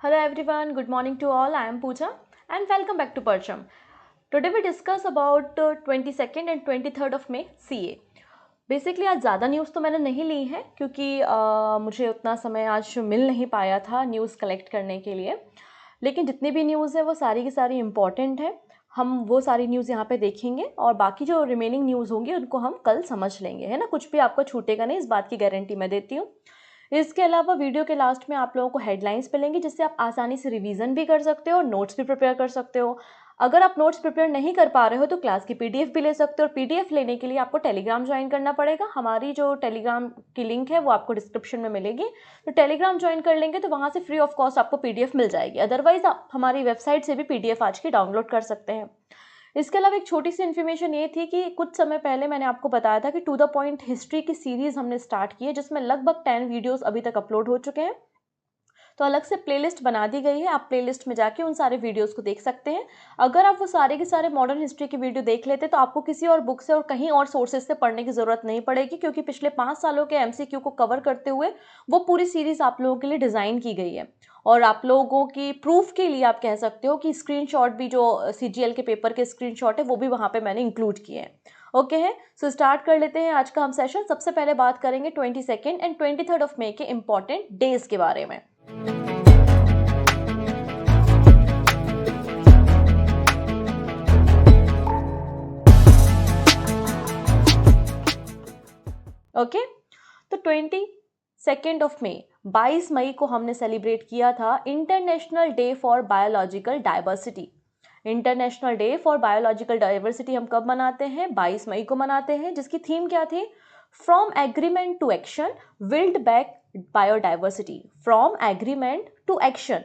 Hello everyone, good morning to all. I am Pooja and welcome back to Parcham. Today we discuss about 22nd and 23rd of May CA. Basically आज ज़्यादा news तो मैंने नहीं ली है क्योंकि मुझे उतना समय आज मिल नहीं पाया था न्यूज़ कलेक्ट करने के लिए, लेकिन जितनी भी न्यूज़ है वो सारी की सारी इम्पॉर्टेंट है। हम वो सारी न्यूज़ यहाँ पे देखेंगे और बाकी जो रिमेनिंग न्यूज़ होंगी उनको हम कल समझ लेंगे, है ना। कुछ भी आपको छूटेगा नहीं, इस बात की गारंटी मैं देती हूँ। इसके अलावा वीडियो के लास्ट में आप लोगों को हेडलाइंस मिलेंगी जिससे आप आसानी से रिवीजन भी कर सकते हो और नोट्स भी प्रिपेयर कर सकते हो। अगर आप नोट्स प्रिपेयर नहीं कर पा रहे हो तो क्लास की पीडीएफ भी ले सकते हो, और पीडीएफ लेने के लिए आपको टेलीग्राम ज्वाइन करना पड़ेगा। हमारी जो टेलीग्राम की लिंक है वो आपको डिस्क्रिप्शन में मिलेगी, तो टेलीग्राम ज्वाइन कर लेंगे तो वहाँ से फ्री ऑफ कॉस्ट आपको पीडीएफ मिल जाएगी। अदरवाइज आप हमारी वेबसाइट से भी पीडीएफ आज की डाउनलोड कर सकते हैं। इसके अलावा एक छोटी सी इन्फॉर्मेशन ये थी कि कुछ समय पहले मैंने आपको बताया था कि टू द पॉइंट हिस्ट्री की सीरीज़ हमने स्टार्ट की है, जिसमें लगभग 10 वीडियोस अभी तक अपलोड हो चुके हैं। तो अलग से प्लेलिस्ट बना दी गई है, आप प्लेलिस्ट में जाके उन सारे वीडियोस को देख सकते हैं। अगर आप वो सारे के सारे मॉडर्न हिस्ट्री की वीडियो देख लेते तो आपको किसी और बुक से और कहीं और सोर्सेज से पढ़ने की ज़रूरत नहीं पड़ेगी, क्योंकि पिछले 5 सालों के एमसीक्यू को कवर करते हुए वो पूरी सीरीज़ आप लोगों के लिए डिज़ाइन की गई है। और आप लोगों की प्रूफ के लिए आप कह सकते हो कि स्क्रीनशॉट भी, जो सीजीएल के पेपर के स्क्रीनशॉट है वो भी वहाँ पे मैंने इंक्लूड किए हैं। ओके है, सो स्टार्ट कर लेते हैं आज का हम सेशन। सबसे पहले बात करेंगे 22 एंड 23 ऑफ मई के इंपॉर्टेंट डेज के बारे में। ओके, तो 22 ऑफ मई 22 मई को हमने सेलिब्रेट किया था international day for biological diversity. International day for biological diversity हम कब मनाते हैं? 22 मई को मनाते हैं, जिसकी थीम क्या थी? From agreement to action, build back biodiversity. From agreement to action,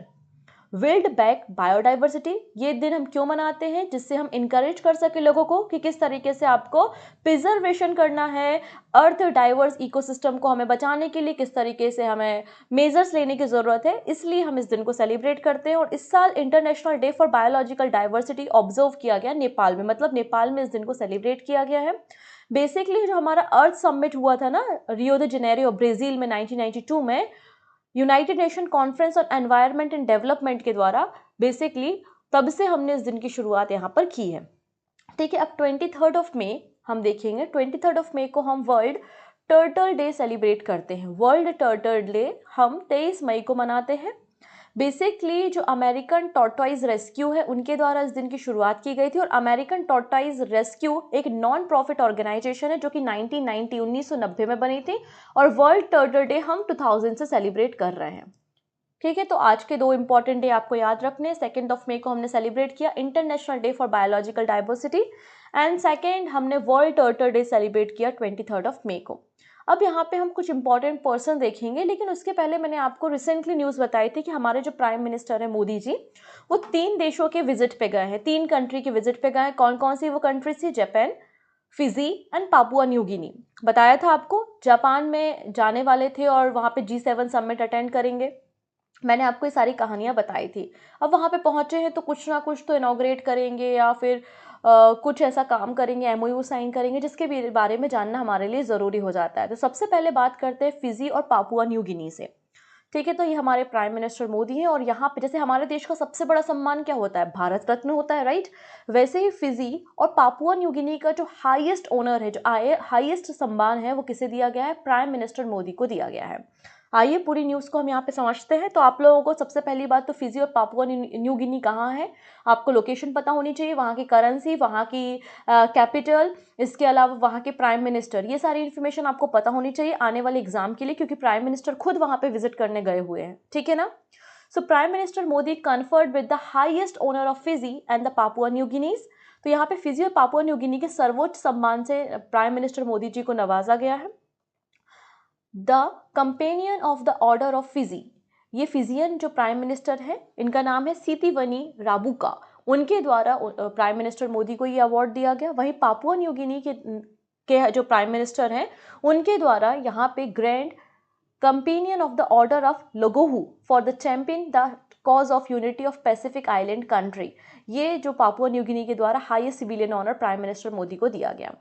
build back biodiversity. ये दिन हम क्यों मनाते हैं? जिससे हम इनकरेज कर सके लोगों को कि किस तरीके से आपको प्रिजर्वेशन करना है, अर्थ डाइवर्स इकोसिस्टम को हमें बचाने के लिए किस तरीके से हमें मेजर्स लेने की ज़रूरत है। इसलिए हम इस दिन को सेलिब्रेट करते हैं। और इस साल international day for biological diversity observe किया गया नेपाल में, मतलब नेपाल में इस दिन को सेलिब्रेट किया गया है। बेसिकली जो हमारा अर्थ समिट हुआ था ना रियो द जेनेरियो ब्राज़ील में 1992 में, United nation conference on environment and development के द्वारा बेसिकली तब से हमने इस दिन की शुरुआत यहाँ पर की है। ठीक है, अब 23 ऑफ मई हम देखेंगे। 23 ऑफ मई को हम वर्ल्ड टर्टल डे सेलिब्रेट करते हैं। वर्ल्ड टर्टल डे हम 23 मई को मनाते हैं। बेसिकली जो अमेरिकन टॉर्टॉइज रेस्क्यू है उनके द्वारा इस दिन की शुरुआत की गई थी। और अमेरिकन टॉर्टॉइज रेस्क्यू एक नॉन प्रॉफिट ऑर्गेनाइजेशन है जो कि 1990 में बनी थी, और वर्ल्ड टर्टल डे हम 2000 से सेलिब्रेट कर रहे हैं। ठीक है, तो आज के दो इंपॉर्टेंट डे आपको याद रखने। 2 मई को हमने सेलिब्रेट किया international day for biological diversity, and second हमने वर्ल्ड टर्टल डे सेलिब्रेट किया 23 मई को। अब यहाँ पे हम कुछ इंपॉर्टेंट पर्सन देखेंगे, लेकिन उसके पहले मैंने आपको रिसेंटली न्यूज़ बताई थी कि हमारे जो प्राइम मिनिस्टर है मोदी जी, वो 3 देशों के विजिट पे गए हैं, 3 कंट्री के विजिट पे गए हैं। कौन कौन सी वो कंट्रीज थी? Japan, Fiji and Papua New गिनी। बताया था आपको, जापान में जाने वाले थे और वहाँ पे G7 समिट अटेंड करेंगे। मैंने आपको ये सारी कहानियाँ बताई थी। अब वहाँ पे पहुँचे हैं तो कुछ ना कुछ तो इनॉग्रेट करेंगे या फिर कुछ ऐसा काम करेंगे, एमओयू साइन करेंगे, जिसके भी बारे में जानना हमारे लिए ज़रूरी हो जाता है। तो सबसे पहले बात करते हैं फिजी और पापुआ न्यू गिनी से। ठीक है, तो ये हमारे प्राइम मिनिस्टर मोदी हैं। और यहाँ पे जैसे हमारे देश का सबसे बड़ा सम्मान क्या होता है? भारत रत्न होता है, राइट। वैसे ही फिजी और पापुआ न्यू गिनी का जो हाईएस्ट ऑनर है, जो हाईएस्ट सम्मान है, वो किसे दिया गया है? प्राइम मिनिस्टर मोदी को दिया गया है। आइए पूरी न्यूज़ को हम यहाँ पे समझते हैं। तो आप लोगों को सबसे पहली बात तो फिजी और पापुआ न्यू गिनी कहाँ है, आपको लोकेशन पता होनी चाहिए, वहाँ की करेंसी, वहाँ की कैपिटल, इसके अलावा वहाँ के प्राइम मिनिस्टर, ये सारी इन्फॉर्मेशन आपको पता होनी चाहिए आने वाले एग्जाम के लिए, क्योंकि प्राइम मिनिस्टर खुद वहाँ पे विजिट करने गए हुए हैं। ठीक है ना। So prime minister Modi conferred with the highest honour of Fiji and the Papua New Guineas. तो यहाँ पे फिजी और पापुआ न्यू गिनी के सर्वोच्च सम्मान से प्राइम मिनिस्टर मोदी जी को नवाजा गया है। The companion of the order of Fiji, ये फिजियन जो प्राइम मिनिस्टर है इनका नाम है सितिवनी राबुका, उनके द्वारा प्राइम मिनिस्टर मोदी को ये अवार्ड दिया गया। वहीं पापुआ न्यू गिनी के जो प्राइम मिनिस्टर हैं उनके द्वारा यहाँ पे grand companion of the order of Logohu for the champion the cause of unity of Pacific island country, ये जो पापुआ न्यू गिनी के द्वारा highest civilian honour prime minister Modi को दिया गया।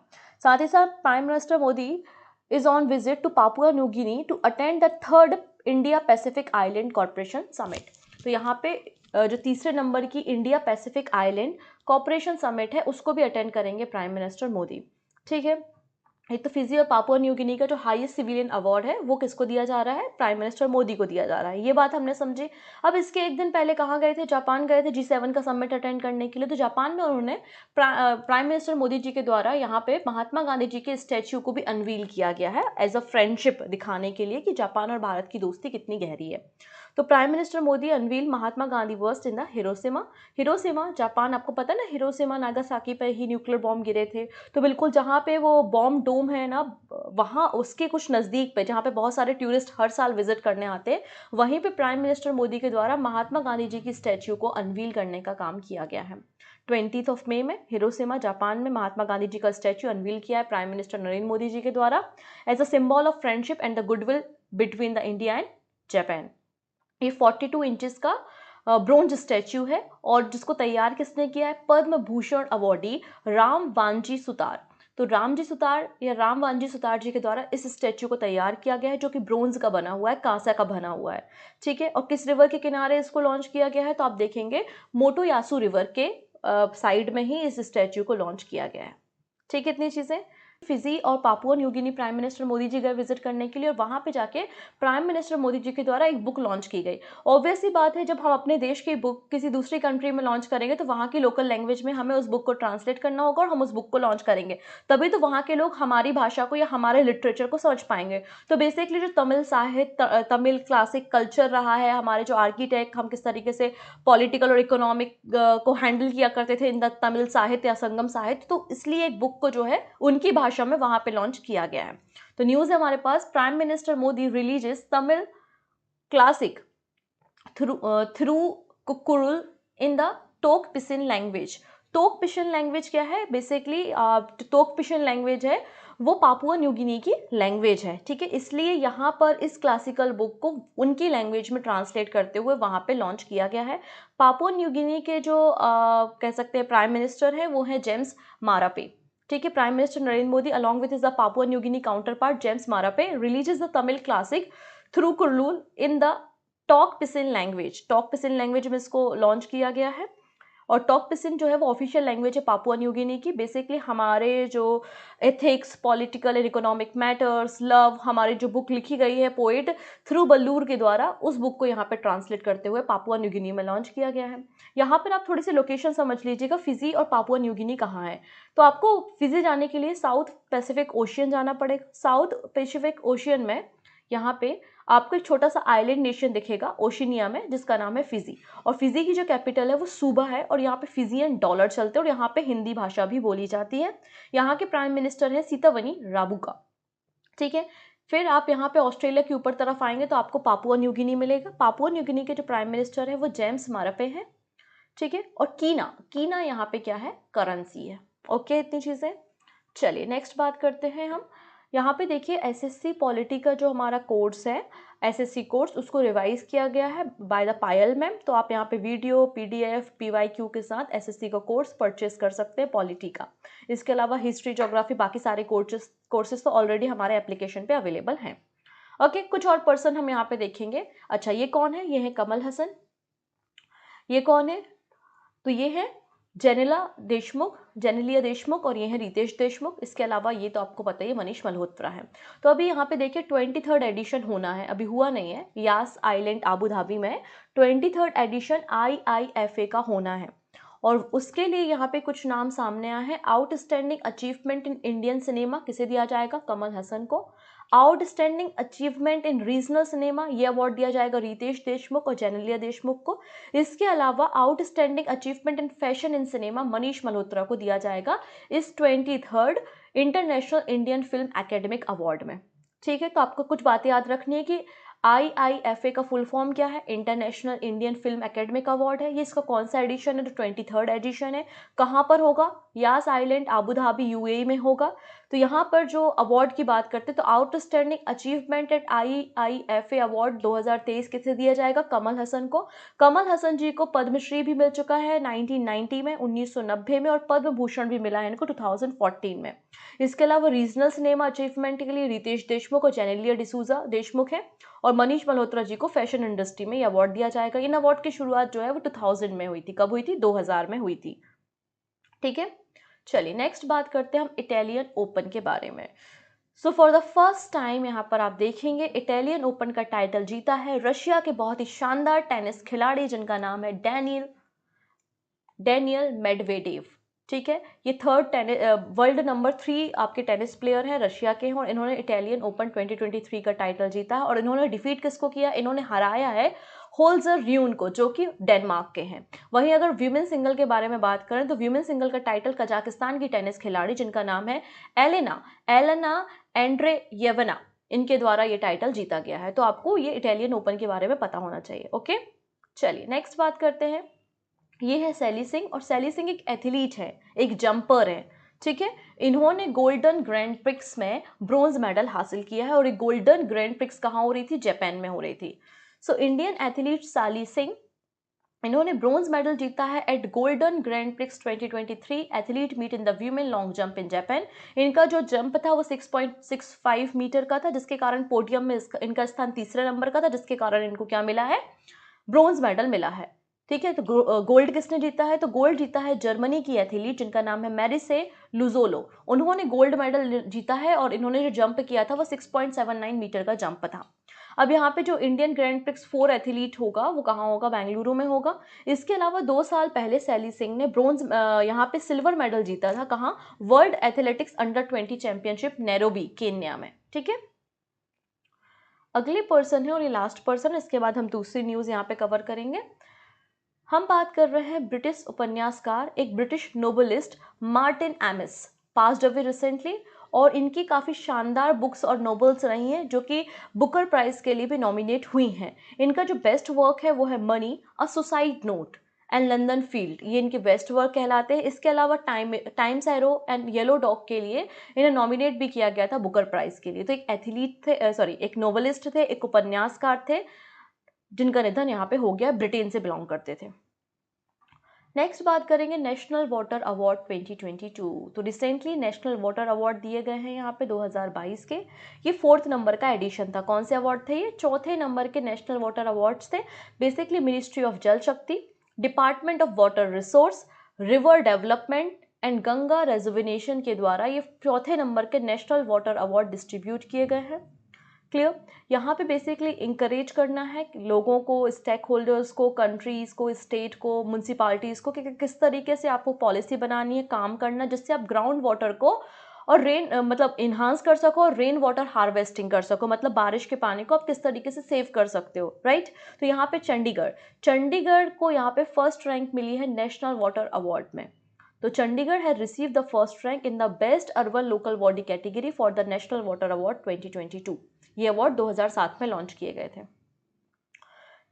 साथ ही साथ prime minister Modi is on visit to Papua New Guinea to attend the 3rd India Pacific Island Corporation Summit। तो यहाँ पे जो तीसरे नंबर की India Pacific island cooperation summit है उसको भी अटेंड करेंगे प्राइम मिनिस्टर मोदी। ठीक है, एक तो फिजी और पापुआ न्यू गिनी का जो हाईएस्ट सिविलियन अवार्ड है वो किसको दिया जा रहा है, प्राइम मिनिस्टर मोदी को दिया जा रहा है। ये बात हमने समझी। अब इसके एक दिन पहले कहाँ गए थे, जापान गए थे G7 का समिट अटेंड करने के लिए। तो जापान में उन्होंने प्राइम मिनिस्टर मोदी जी के द्वारा यहाँ पे महात्मा गांधी जी के स्टैच्यू को भी अनवील किया गया है एज अ फ्रेंडशिप दिखाने के लिए कि जापान और भारत की दोस्ती कितनी गहरी है। तो prime minister Modi unveil Mahatma Gandhi worst in the Hiroshima. Hiroshima Japan, आपको पता है ना, हिरोशिमा नागासाकी पे ही न्यूक्लियर बॉम्ब गिरे थे। तो बिल्कुल जहाँ पे वो बॉम्ब डोम है ना, वहाँ उसके कुछ नज़दीक पे जहाँ पे बहुत सारे टूरिस्ट हर साल विजिट करने आते हैं, वहीं पे प्राइम मिनिस्टर मोदी के द्वारा महात्मा गांधी जी की स्टैच्यू को अनवील करने का काम किया गया है। 20 मई में हिरोशिमा जापान में महात्मा गांधी जी का स्टैच्यू अनवील किया है प्राइम मिनिस्टर नरेंद्र मोदी जी के द्वारा as a symbol of friendship and the goodwill between the India and Japan. ये 42 इंचेस का ब्रोंज स्टैच्यू है और जिसको तैयार किसने किया है, पद्म भूषण अवॉर्डी राम वांजी सुतार। तो रामजी सुतार या राम वांजी सुतार जी के द्वारा इस स्टैच्यू को तैयार किया गया है जो कि ब्रोंज का बना हुआ है, कांसा का बना हुआ है। ठीक है, और किस रिवर के किनारे इसको लॉन्च किया गया है, तो आप देखेंगे मोटोयासु रिवर के साइड में ही इस स्टैच्यू को लॉन्च किया गया है। ठीक है, इतनी चीज़ें। फिजी और Papua New Guinea prime minister Modi ji गए विजिट करने के लिए और वहाँ पे जाके प्राइम मिनिस्टर मोदी जी के द्वारा एक बुक लॉन्च की गई। ऑब्वियस सी बात है, जब हम अपने देश की बुक किसी दूसरी कंट्री में लॉन्च करेंगे तो वहाँ की लोकल लैंग्वेज में हमें उस बुक को ट्रांसलेट करना होगा और हम उस बुक को लॉन्च करेंगे, तभी तो वहाँ के लोग हमारी भाषा को या हमारे लिटरेचर को समझ पाएंगे। तो बेसिकली जो तमिल साहित्य, तमिल क्लासिक कल्चर रहा है, हमारे जो आर्किटेक्ट, हम किस तरीके से पॉलिटिकल और इकोनॉमिक को हैंडल किया करते थे इन द तमिल साहित्य या संगम साहित्य, तो इसलिए एक बुक को जो है उनकी भाषा में वहां पे लॉन्च किया गया है। तो न्यूज है हमारे पास, prime minister Modi releases Tamil classic through Kural in the Tok Pisin language. Tok Pisin language क्या है, बेसिकली टोक पिसिन लैंग्वेज है वो पापुआ न्यू गिनी की लैंग्वेज है। ठीक है, इसलिए यहाँ पर इस क्लासिकल बुक को उनकी लैंग्वेज में ट्रांसलेट करते हुए वहाँ पे लॉन्च किया गया है। पापुआ न्यू गिनी के जो कह सकते हैं प्राइम मिनिस्टर है वो है जेम्स मारापे। ठीक है, prime minister Narendra Modi along with the Papua New Guinea counterpart James Marape releases the Tamil classic through Kural in the Tok Pisin language. Tok Pisin language में इसको लॉन्च किया गया है और टॉक पिसिन जो है वो ऑफिशियल लैंग्वेज है पापुआ न्यू गिनी की। बेसिकली हमारे जो ethics, political and economic matters, love, हमारी जो बुक लिखी गई है पोएट थ्रू बल्लूर के द्वारा, उस बुक को यहाँ पे ट्रांसलेट करते हुए पापुआ न्यू गिनी में लॉन्च किया गया है। यहाँ पर आप थोड़ी सी लोकेशन समझ लीजिएगा, फिजी और पापुआ न्यू गिनी कहाँ है। तो आपको फिजी जाने के लिए साउथ पैसिफिक ओशियन जाना पड़ेगा। साउथ पैसिफिक ओशियन में यहाँ पे आपको एक छोटा सा आइलैंड नेशन दिखेगा ओशिनिया में जिसका नाम है फिजी, और फिजी की जो कैपिटल है वो सूबा है और यहाँ पे फिजियन डॉलर चलते हैं और यहाँ पे हिंदी भाषा भी बोली जाती है। यहाँ के प्राइम मिनिस्टर है सीतावनी राबुका। ठीक है, फिर आप यहाँ पे ऑस्ट्रेलिया के ऊपर तरफ आएंगे तो आपको पापुआ न्यू गिनी मिलेगा। पापुआ न्यू गिनी के जो प्राइम मिनिस्टर है वो जेम्स मारापे है। ठीक है, और कीना यहाँ पे क्या है, करेंसी है। ओके, इतनी चीजें। चलिए नेक्स्ट बात करते हैं हम। यहाँ पे देखिए एसएससी पॉलिटी का जो हमारा कोर्स है, एसएससी कोर्स, उसको रिवाइज किया गया है बाय द पायल मैम। तो आप यहाँ पे वीडियो, पीडीएफ, पीवाईक्यू के साथ एसएससी का कोर्स परचेस कर सकते हैं पॉलिटी का। इसके अलावा हिस्ट्री, ज्योग्राफी, बाकी सारे कोर्सेज तो ऑलरेडी हमारे एप्लीकेशन पे अवेलेबल हैं। ओके, कुछ और पर्सन हम यहाँ पे देखेंगे। अच्छा, ये कौन है, ये है कमल हसन। ये कौन है, तो ये है जेनेलिया देशमुख और ये है रितेश देशमुख। इसके अलावा ये तो आपको पता ही है मनीष मल्होत्रा है। तो अभी यहाँ पे देखिए 23rd एडिशन होना है, अभी हुआ नहीं है, यास आइलैंड आबू धाबी में 23rd एडिशन IIFA का होना है और उसके लिए यहाँ पे कुछ नाम सामने आए हैं। Outstanding achievement in Indian cinema किसे दिया जाएगा, कमल हसन को। Outstanding achievement in regional cinema, ये अवार्ड दिया जाएगा रितेश देशमुख और जेनेलिया देशमुख को। इसके अलावा outstanding achievement in fashion in cinema Manish Malhotra को दिया जाएगा इस 23rd international Indian film academic award में। ठीक है, तो आपको कुछ बातें याद रखनी है कि IIFA का फुल फॉर्म क्या है, international Indian film academic award है। ये इसका कौन सा एडिशन है, तो 23rd एडिशन है। कहाँ पर होगा, यास आइलैंड आबू धाबी UAE में होगा। तो यहाँ पर जो अवार्ड की बात करते हैं तो outstanding achievement at IIFA award 2023 किसे दिया जाएगा? कमल हसन को। कमल हसन जी को पद्मश्री भी मिल चुका है 1990 में, 1990 में, और पद्म भूषण भी मिला है इनको 2014 में। इसके अलावा रीजनल सिनेमा अचीवमेंट के लिए रितेश देशमुख और जेनेलिया डिसूजा देशमुख है, और मनीष मल्होत्रा जी को फैशन इंडस्ट्री में ये अवार्ड दिया जाएगा। इन अवार्ड की शुरुआत जो है वो 2000 में हुई थी। कब हुई थी? 2000 में हुई थी। ठीक है, चलिए नेक्स्ट बात करते हैं हम इटालियन ओपन के बारे में। So for the first time यहाँ पर आप देखेंगे इटालियन ओपन का टाइटल जीता है रशिया के बहुत ही शानदार टेनिस खिलाड़ी जिनका नाम है डेनियल मेडवेडेव। ठीक है, ये वर्ल्ड नंबर 3 आपके टेनिस प्लेयर हैं, रशिया के हैं, और इन्होंने इटालियन ओपन 2023 का टाइटल जीता है। और इन्होंने डिफीट किसको किया? इन्होंने हराया है होल्जर र्यून को, जो कि डेनमार्क के हैं। वहीं अगर वीमेन सिंगल के बारे में बात करें तो वीमेन सिंगल का टाइटल कजाकिस्तान की टेनिस खिलाड़ी जिनका नाम है एलेना एंड्रेयेवना, इनके द्वारा ये टाइटल जीता गया है। तो आपको ये इटालियन ओपन के बारे में पता होना चाहिए। ओके, चलिए नेक्स्ट बात करते हैं। ये है सैली सिंह, और सैली सिंह एक एथलीट है, एक जंपर है। ठीक है, इन्होंने गोल्डन ग्रैंड प्रिक्स में ब्रोंज मेडल हासिल किया है, और एक गोल्डन ग्रैंड प्रिक्स कहाँ हो रही थी? जापान में हो रही थी। So Indian athlete Shaili Singh, इन्होंने ब्रोंज मेडल जीता है at golden grand prix 2023 athlete meet in the women long jump in Japan. इनका जो जंप था वो 6.65 मीटर का था, जिसके कारण पोडियम में इनका स्थान तीसरे नंबर का था, जिसके कारण इनको क्या मिला है? ब्रोंज मेडल मिला है। ठीक है, तो गोल्ड किसने जीता है? तो गोल्ड जीता है जर्मनी की एथलीट जिनका नाम है मैरिसे लुजोलो। उन्होंने गोल्ड मेडल जीता है, और इन्होंने जो जंप किया था वो 6.79 मीटर का जंप था। अब यहाँ पे जो इंडियन ग्रैंड प्रिक्स 4 एथलीट होगा वो कहाँ होगा? बेंगलुरु में होगा। इसके अलावा 2 साल पहले सैली सिंह ने यहाँ पे सिल्वर मेडल जीता था। कहाँ? World athletics under 20 championship Nairobi, Kenya में। ठीक है, अगले पर्सन है और ये लास्ट पर्सन है, इसके बाद हम दूसरी न्यूज यहाँ पे कवर करेंगे। हम बात कर रहे हैं ब्रिटिश उपन्यासकार, एक British novelist Martin amiss, passed away recently, और इनकी काफ़ी शानदार बुक्स और नोवेल्स रही हैं जो कि बुकर प्राइज के लिए भी नॉमिनेट हुई हैं। इनका जो बेस्ट वर्क है वो है money, a suicide note and London field, ये इनके बेस्ट वर्क कहलाते हैं। इसके अलावा times arrow and yellow dog के लिए इन्हें नॉमिनेट भी किया गया था बुकर प्राइज के लिए। तो एक एथलीट थे, एक नोवेलिस्ट थे, एक उपन्यासकार थे, जिनका निधन यहाँ पे हो गया, ब्रिटेन से बिलोंग करते थे। नेक्स्ट बात करेंगे नेशनल वाटर अवार्ड 2022। तो रिसेंटली नेशनल वाटर अवार्ड दिए गए हैं यहाँ पे 2022 के। ये 4th नंबर का एडिशन था। कौन से अवार्ड थे ये? 4थे नंबर के नेशनल वाटर अवार्ड्स थे। बेसिकली मिनिस्ट्री ऑफ जल शक्ति, department of water resource, river development and Ganga rejuvenation के द्वारा ये 4थे नंबर के नेशनल वाटर अवार्ड डिस्ट्रीब्यूट किए गए हैं। क्लियर? यहाँ पे बेसिकली इंकरेज करना है लोगों को, स्टेक होल्डर्स को, कंट्रीज को, स्टेट को, म्यूनसिपालिटीज़ को, कि किस तरीके से आपको पॉलिसी बनानी है, काम करना, जिससे आप ग्राउंड वाटर को और मतलब इन्हांस कर सको और रेन वाटर हार्वेस्टिंग कर सको, मतलब बारिश के पानी को आप किस तरीके से सेव कर सकते हो। राइट? तो यहाँ पे चंडीगढ़ को यहाँ पे फर्स्ट रैंक मिली है नेशनल वाटर अवार्ड में। तो Chandigarh has receive the first rank in the best urban local body category for the national water award 2022। ये अवार्ड 2007 में लॉन्च किए गए थे।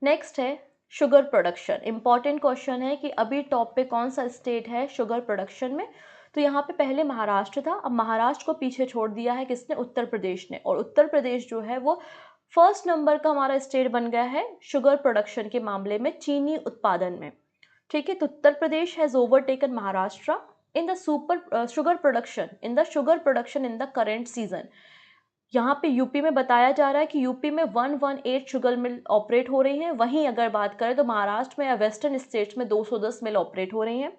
नेक्स्ट है शुगर प्रोडक्शन। इंपॉर्टेंट क्वेश्चन है कि अभी टॉप पे कौन सा स्टेट है शुगर प्रोडक्शन में? तो यहाँ पे पहले महाराष्ट्र था, अब महाराष्ट्र को पीछे छोड़ दिया है किसने? उत्तर प्रदेश ने। और उत्तर प्रदेश जो है वो फर्स्ट नंबर का हमारा स्टेट बन गया है शुगर प्रोडक्शन के मामले में, चीनी उत्पादन में। ठीक है, तो Uttar Pradesh has overtaken Maharashtra in the sugar production in the current season. यहाँ पे यूपी में बताया जा रहा है कि यूपी में 118 शुगर मिल ऑपरेट हो रही हैं। वहीं अगर बात करें तो महाराष्ट्र में या वेस्टर्न स्टेट्स में 210 मिल ऑपरेट हो रही हैं।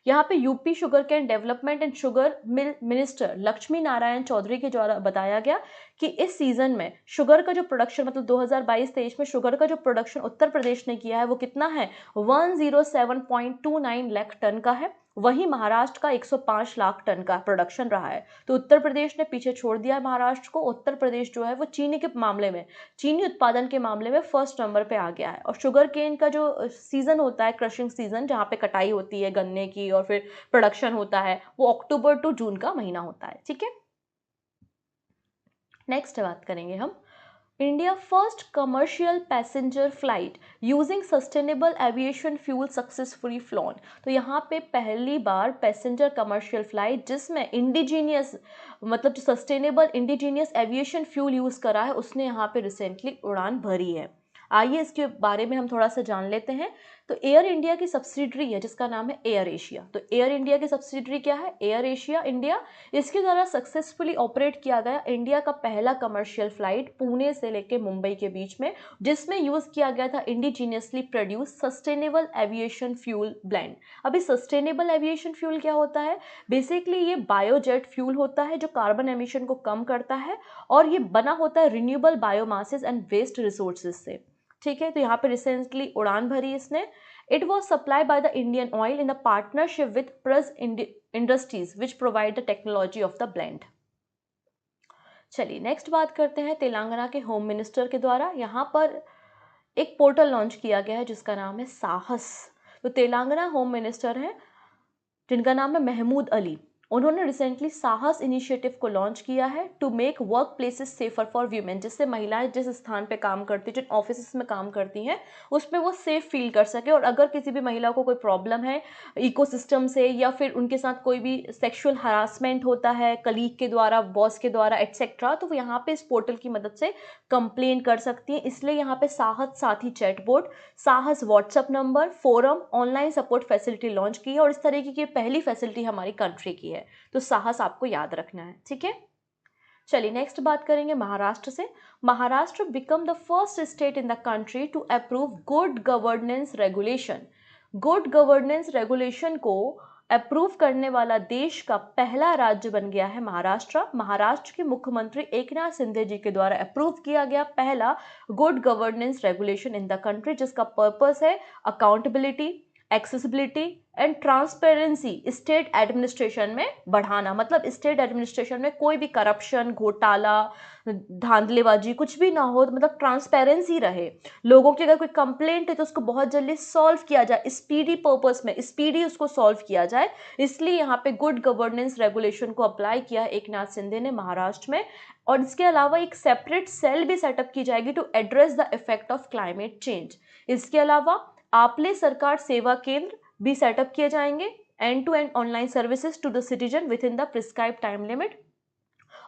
यहाँ पे UP sugar cane development and sugar mill minister Laxmi Narayan Chaudhary के द्वारा बताया गया कि इस सीजन में शुगर का जो प्रोडक्शन, मतलब 2022-23 में शुगर का जो प्रोडक्शन उत्तर प्रदेश ने किया है वो कितना है? 107.29 लाख टन का है। वहीं महाराष्ट्र का 105 लाख टन का प्रोडक्शन रहा है। तो उत्तर प्रदेश ने पीछे छोड़ दिया है महाराष्ट्र को। उत्तर प्रदेश जो है वो चीनी के मामले में, चीनी उत्पादन के मामले में फर्स्ट नंबर पे आ गया है। और शुगर केन का जो सीजन होता है, क्रशिंग सीजन, जहाँ पे कटाई होती है गन्ने की और फिर प्रोडक्शन होता है, वो अक्टूबर टू जून का महीना होता है। ठीक है, नेक्स्ट बात करेंगे हम India first commercial passenger flight using sustainable aviation fuel successfully flown. तो यहाँ पे पहली बार पैसेंजर कमर्शियल फ्लाइट जिसमें इंडिजीनियस मतलब जो sustainable indigenous aviation fuel use करा है उसने यहाँ पे रिसेंटली उड़ान भरी है। आइए इसके बारे में हम थोड़ा सा जान लेते हैं। तो एयर इंडिया की सब्सिडरी है जिसका नाम है एयर एशिया। तो एयर इंडिया की सब्सिडरी क्या है? Air Asia India. इसके द्वारा सक्सेसफुली ऑपरेट किया गया इंडिया का पहला कमर्शियल फ्लाइट पुणे से लेकर मुंबई के बीच में, जिसमें यूज किया गया था indigenously produce sustainable aviation fuel blend. अभी सस्टेनेबल एविएशन फ्यूल क्या होता है? बेसिकली ये बायोजेट फ्यूल होता है जो कार्बन एमिशन को कम करता है और ये बना होता है रिन्यूएबल बायोमासेस एंड वेस्ट रिसोर्सेज से। ठीक है, तो यहाँ पे रिसेंटली उड़ान भरी इसने। It was supply by the Indian Oil in the partnership with Praj industries which provide the technology of the blend. चलिए नेक्स्ट बात करते हैं तेलंगाना के होम मिनिस्टर के द्वारा। यहाँ पर एक पोर्टल लॉन्च किया गया है जिसका नाम है साहस। तो तेलंगाना होम मिनिस्टर हैं जिनका नाम है महमूद अली। उन्होंने रिसेंटली साहस इनिशिएटिव को लॉन्च किया है to make workplaces safer for women, जिससे महिलाएं जिस स्थान पे काम करती हैं, जिन ऑफिस में काम करती हैं, उसमें वो सेफ फील कर सके। और अगर किसी भी महिला को कोई प्रॉब्लम है इकोसिस्टम से या फिर उनके साथ कोई भी सेक्सुअल हरासमेंट होता है कलीग के द्वारा, बॉस के द्वारा एटसेट्रा, तो वो यहाँ पे इस पोर्टल की मदद से कंप्लेन कर सकती हैं। इसलिए यहाँ पे साहस साथी चैटबोर्ड, साहस WhatsApp number, forum, online support facility launch की है और इस तरीके की पहली फैसिलिटी हमारी कंट्री की है। तो साहस आपको याद रखना है, ठीक है। चलिए नेक्स्ट बात करेंगे महाराष्ट्र से। Maharashtra become the first state in the country to approve good governance regulation. Good governance regulation को अप्रूव करने वाला देश का पहला राज्य बन गया है महाराष्ट्र। महाराष्ट्र के मुख्यमंत्री एकनाथ शिंदे जी के द्वारा अप्रूव किया गया पहला good governance regulation in the country, जिसका पर्पस है accountability, accessibility and transparency state administration में बढ़ाना। मतलब स्टेट एडमिनिस्ट्रेशन में कोई भी करप्शन, घोटाला, धांधलेबाजी कुछ भी ना हो, मतलब ट्रांसपेरेंसी रहे। लोगों की अगर कोई कंप्लेंट है तो उसको बहुत जल्दी सॉल्व किया जाए, स्पीडी पर्पस में स्पीडी उसको सॉल्व किया जाए। इसलिए यहाँ पे गुड गवर्नेंस रेगुलेशन को अप्लाई किया है एकनाथ शिंदे ने महाराष्ट्र में। और इसके अलावा एक सेपरेट सेल भी सेटअप की जाएगी to address the effect of climate change. इसके अलावा आपले सरकार सेवा केंद्र भी सेटअप किए जाएंगे, and to end online services to the citizen within the prescribe time limit.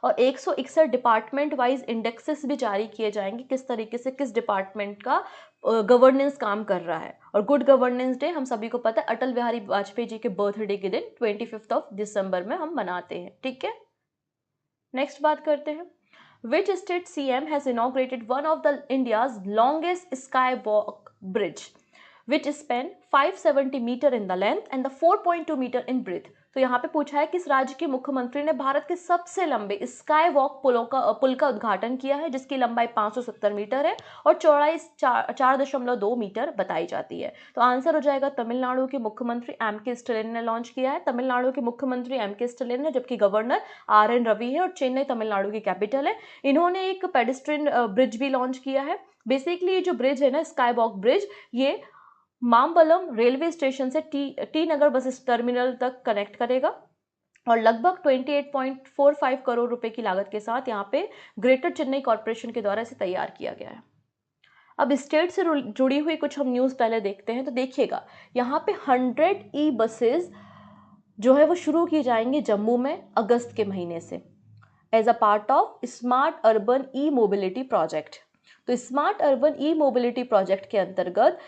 और 161 डिपार्टमेंट वाइज इंडेक्सेस भी जारी किए जाएंगे, किस तरीके से किस डिपार्टमेंट का गवर्नेंस काम कर रहा है। और गुड गवर्नेंस डे हम सभी को पता है अटल बिहारी वाजपेयी जी के बर्थडे के दिन 25 दिसंबर में हम मनाते हैं, ठीक है। नेक्स्ट बात करते हैं। Which state CM has inaugurated one of the India's longest skywalk bridge which span 570 meter in the length and the 4.2 meter in breadth। तो यहाँ पे पूछा है किस राज्य के मुख्यमंत्री ने भारत के सबसे लंबे स्काई वॉक पुल का उद्घाटन किया है, जिसकी लंबाई 570 मीटर है और चौड़ाई 4.2 मीटर बताई जाती है। तो आंसर हो जाएगा तमिलनाडु के मुख्यमंत्री M.K. स्टालिन ने लॉन्च किया है। तमिलनाडु के मुख्यमंत्री M.K. स्टालिन है, जबकि गवर्नर R.N. रवि है और चेन्नई तमिलनाडु की कैपिटल है। इन्होंने एक पेडेस्ट्रियन ब्रिज भी लॉन्च किया है। बेसिकली ये जो ब्रिज है ना, स्काई वॉक ब्रिज, ये मामबलम रेलवे स्टेशन से टी नगर बस टर्मिनल तक कनेक्ट करेगा और लगभग 28.45 करोड़ रुपए की लागत के साथ यहाँ पे ग्रेटर चेन्नई कॉर्पोरेशन के द्वारा इसे तैयार किया गया है। अब स्टेट से जुड़ी हुई कुछ हम न्यूज़ पहले देखते हैं। तो देखिएगा यहाँ पे 100 ई बसेज जो है वो शुरू की जाएंगी जम्मू में अगस्त के महीने से, as a part of smart urban e mobility project. तो smart urban e mobility project के अंतर्गत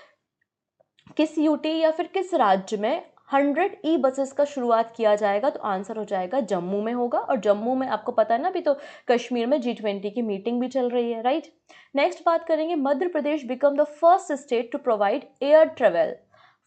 किस यूटी या फिर किस राज्य में 100 ई बसेस का शुरुआत किया जाएगा? तो आंसर हो जाएगा जम्मू में होगा। और जम्मू में आपको पता है ना, अभी तो कश्मीर में G20 की मीटिंग भी चल रही है, राइट। नेक्स्ट बात करेंगे। Madhya Pradesh become the first state to provide air travel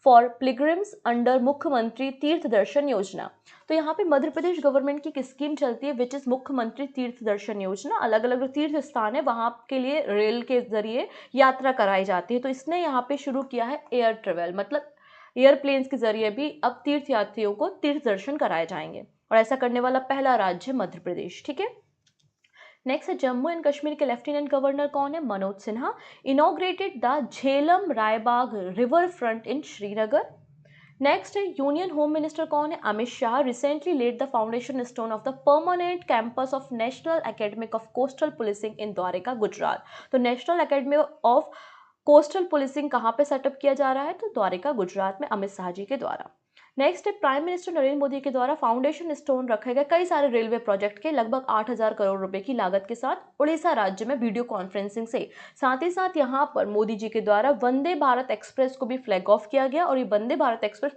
for pilgrims under Mukhyamantri Tirth दर्शन योजना। तो यहाँ पे मध्य प्रदेश गवर्नमेंट की एक स्कीम चलती है विच इज मुख्यमंत्री तीर्थ दर्शन योजना। अलग अलग जो तीर्थ स्थान है वहाँ के लिए रेल के जरिए यात्रा कराई जाती है। तो इसने यहाँ पे शुरू किया है एयर ट्रेवल, मतलब एयरप्लेन्स के जरिए भी अब तीर्थ यात्रियों को तीर्थ दर्शन कराए जाएंगे और ऐसा करने वाला पहला राज्य मध्य प्रदेश, ठीक है। नेक्स्ट है जम्मू एंड कश्मीर के लेफ्टिनेंट गवर्नर कौन है? Manoj Sinha. Inaugurated the Jhelum Raibagh riverfront in Srinagar. Next है यूनियन होम मिनिस्टर कौन है? Amit Shah recently laid the foundation stone of the permanent campus of national academy of coastal policing in Dwarka Gujarat. तो national academy of coastal policing कहाँ पे setup किया जा रहा है? तो द्वारका गुजरात में अमित शाह जी के द्वारा। नेक्स्ट है प्राइम मिनिस्टर नरेंद्र मोदी के द्वारा फाउंडेशन स्टोन रखे गए कई सारे रेलवे प्रोजेक्ट के लगभग 8,000 करोड़ रुपए की लागत के साथ उड़ीसा राज्य में वीडियो कॉन्फ्रेंसिंग से। साथ ही साथ यहाँ पर मोदी जी के द्वारा वंदे भारत एक्सप्रेस को भी फ्लैग ऑफ किया गया और ये वंदे भारत एक्सप्रेस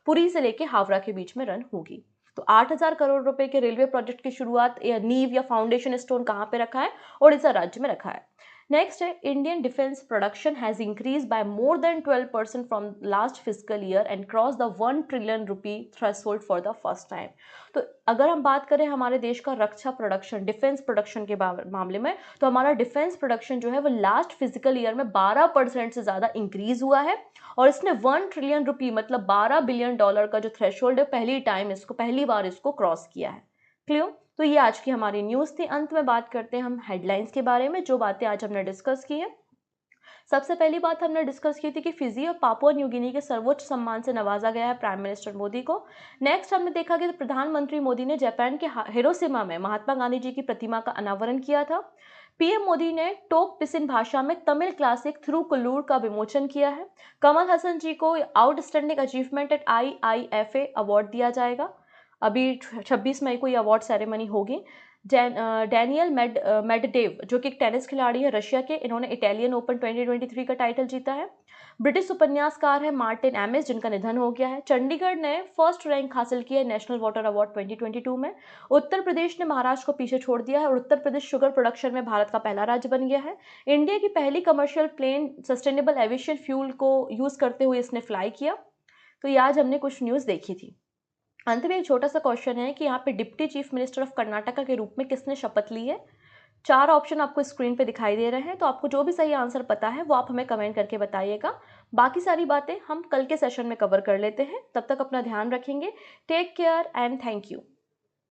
पुरी से लेकर हावड़ा के बीच में रन होगी। तो 8,000 करोड़ रुपए के रेलवे प्रोजेक्ट की शुरुआत या नींव या फाउंडेशन स्टोन कहाँ पे रखा है? उड़ीसा राज्य में रखा है। नेक्स्ट है Indian defence production has increase by more than 12% from last physical year and cross the 1 trillion rupee threshold for the first time. तो अगर हम बात करें हमारे देश का रक्षा प्रोडक्शन, डिफेंस प्रोडक्शन के मामले में, तो हमारा डिफेंस प्रोडक्शन जो है वो लास्ट फिजिकल ईयर में 12% से ज़्यादा इंक्रीज हुआ है और इसने 1 ट्रिलियन रुपी मतलब 12 बिलियन डॉलर का जो थ्रेशोल्ड है पहली बार इसको क्रॉस किया है। क्लियर? तो ये आज की हमारी न्यूज़ थी। अंत में बात करते हैं हम हेडलाइंस के बारे में, जो बातें आज हमने डिस्कस की हैं। सबसे पहली बात हमने डिस्कस की थी कि फिजी और पापुआ न्यू गिनी के सर्वोच्च सम्मान से नवाजा गया है प्राइम मिनिस्टर मोदी को। नेक्स्ट हमने देखा कि प्रधानमंत्री मोदी ने जापान के हिरोशिमा में महात्मा गांधी जी की प्रतिमा का अनावरण किया था। पीएम मोदी ने टोक पिसिन भाषा में तमिल क्लासिक थिरुकुल्लूर का विमोचन किया है। कमल हसन जी को outstanding achievement at IIFA award दिया जाएगा। अभी 26 मई को ये अवार्ड सेरेमनी होगी। डैनियल मेडवेडेव जो कि एक टेनिस खिलाड़ी है रशिया के, इन्होंने इटालियन ओपन 2023 का टाइटल जीता है। ब्रिटिश उपन्यासकार है मार्टिन एमिस जिनका निधन हो गया है। चंडीगढ़ ने फर्स्ट रैंक हासिल किया है नेशनल वाटर अवार्ड 2022 में। उत्तर प्रदेश ने महाराष्ट्र को पीछे छोड़ दिया है और उत्तर प्रदेश शुगर प्रोडक्शन में भारत का पहला राज्य बन गया है। इंडिया की पहली commercial plane sustainable aviation fuel को यूज़ करते हुए इसने फ्लाई किया। तो ये आज हमने कुछ न्यूज़ देखी थी। अंत में एक छोटा सा क्वेश्चन है कि यहाँ पे deputy chief minister of Karnataka के रूप में किसने शपथ ली है? 4 ऑप्शन आपको स्क्रीन पे दिखाई दे रहे हैं, तो आपको जो भी सही आंसर पता है वो आप हमें कमेंट करके बताइएगा। बाकी सारी बातें हम कल के सेशन में कवर कर लेते हैं। तब तक अपना ध्यान रखेंगे। Take care and thank you.